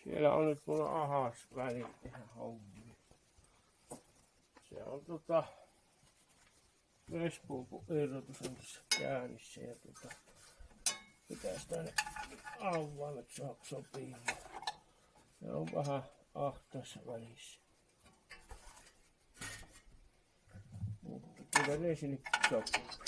Siellä on nyt mulla ahas väli ihan hommia. Se on vesipumpun irrotus on tässä käynnissä ja pitäis tänne avaimet sopii. Se on vähän ahtaassa välissä. Mutta kyllä ne sinne sopii.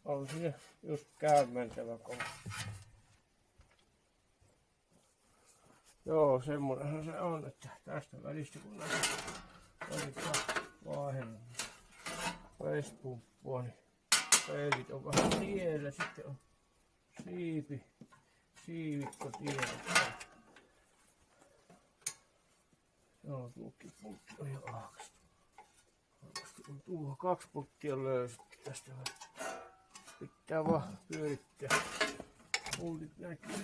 On siinä just käymäntävä kova. Joo, semmoinenhan se on, että tästä välistä kun laitetaan vaihella vesipumppua, niin peilit on vähän tiellä, sitten on siivikko tiellä. Joo, tuokin pultti on jo aakastu. On tuohon 2 pulttia löysetty tästä vähän. Pitää vaan pyörittää. Pultit näkyy.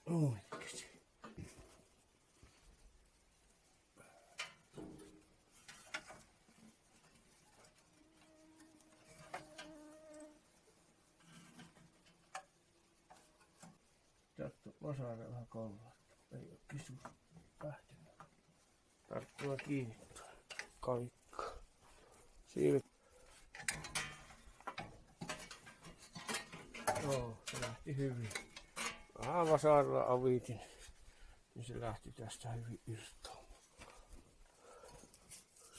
Oikeesti. Tästä vasara vähän kovaa. Ei oo kisu lähtenyt. Tarttuu kiinni tuo kalikka. Siivet. Joo, se lähti hyvin. Vähän vasaralla avitin, niin se lähti tästä hyvin irtoamaan.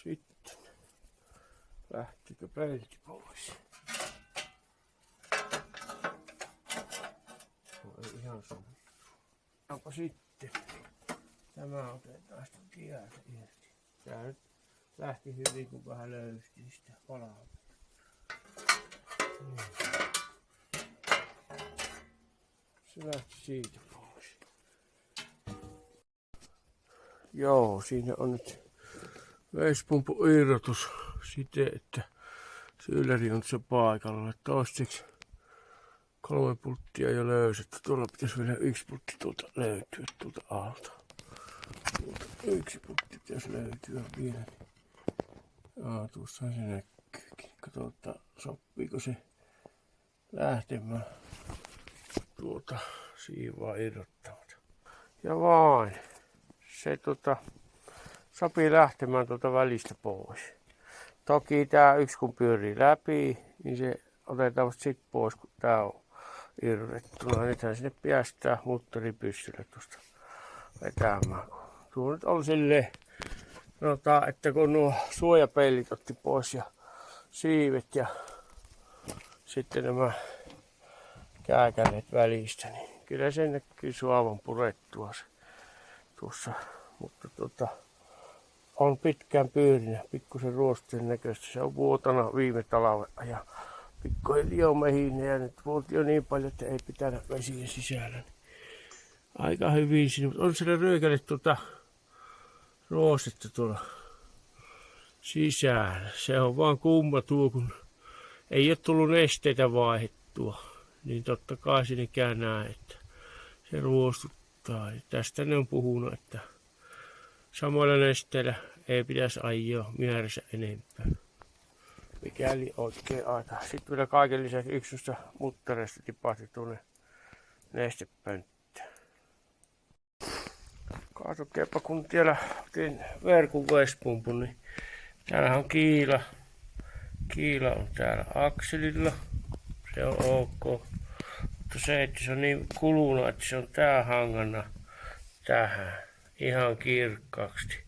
Sitten lähtikö pelti pois? No, ei ihan sovittu. Onpa sitten. Tämä otetaan sitä tieltä irti. Tää nyt lähti hyvin, kun vähän löysti sitä palaa. Se lähti siitä pois. Joo, siinä on nyt vesipumpun irrotus siten, että syylläri on se paikalla. Toiseksi 3 pulttia jo löysetty. Tuolla pitäisi vielä 1 pultti tuolta löytyä tuolta alta. Tuolta 1 pultti pitäisi löytyä vielä. Jaa, tuossa se näkyykin. Katsotaan, sopiiko se lähtemään tuolta siivaa irrottamaan. Ja vain. Se sopii lähtemään tuolta välistä pois. Toki tää yksi kun pyörii läpi, niin se otetaan sitten pois, kun tää on irrotettuna. Nythän sinne päästään moottoripyssyllä tuosta vetämään. Tuo nyt on silleen, sanotaan, että kun nuo suojapeilit otti pois ja siivet ja sitten nämä kääkäleet välistä, niin kyllä se näkyy suavan purettua se tuossa, mutta on pitkään pyörinä, pikkusen ruosteen näköistä. Se on vuotana viime talvena ja pikkuhiljaa on mehiin ja nyt vuoti jo niin paljon, että ei pitänyt vesiä sisällä. Aika hyvin siinä, mutta on siellä röykälle ruostetta tuolla sisällä. Se on vaan kumma tuo, kun ei ole tullut nesteitä vaihdettua. Niin totta kai sinne näe, että se ruostuttaa. Ja tästä ne on puhunut, että samoilla nesteillä ei pitäisi ajaa määränsä enempää. Mikäli oikein aika. Sitten vielä kaiken lisäksi yksi noista muttareista tipahti tuonne nestepönttöön. Katsokeepa kun tiellä otin verkon vesipumpun, niin täällähän on kiila. Kiila on täällä akselilla. Se on ok. Mutta se, että se on niin kulunut, että se on tää hangana tähän ihan kirkkaaksi.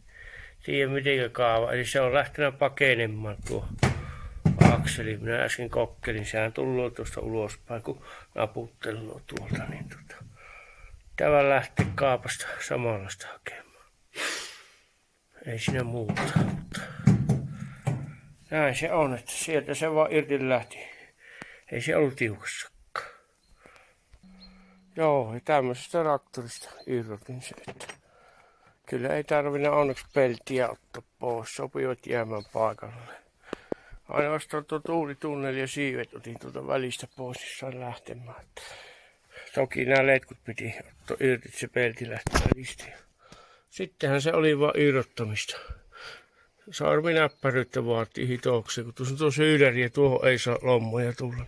Tiedä mitenkä kaava. Eli se on lähtenyt pakenemaan tuo akseli. Minä äsken kokkelin. Sehän tullut tuosta ulospäin, kun naputtelua tuolta. Niin tämä lähti kaapasta samanlaista hakemaan. Ei siinä muuta. Mutta näin se on, että sieltä se vaan irti lähti. Ei se ollut tiukassakaan. Joo, ja tämmöisestä traktorista irrotin se, että kyllä ei tarvinnut onneksi peltiä ottaa pois. Sopivat jäämään paikalle. Ainoastaan tuo tuulitunneli ja siivet otin tuolta välistä pois, niin sain lähtemään. Toki nämä letkut piti ottaa irti, että se pelti lähti välistä. Sittenhän se oli vaan irrottamista. Sarminäppäryyttä vaatii hitouksia, kun tuossa on tuo syydäri ja tuohon ei saa lommoja tulla.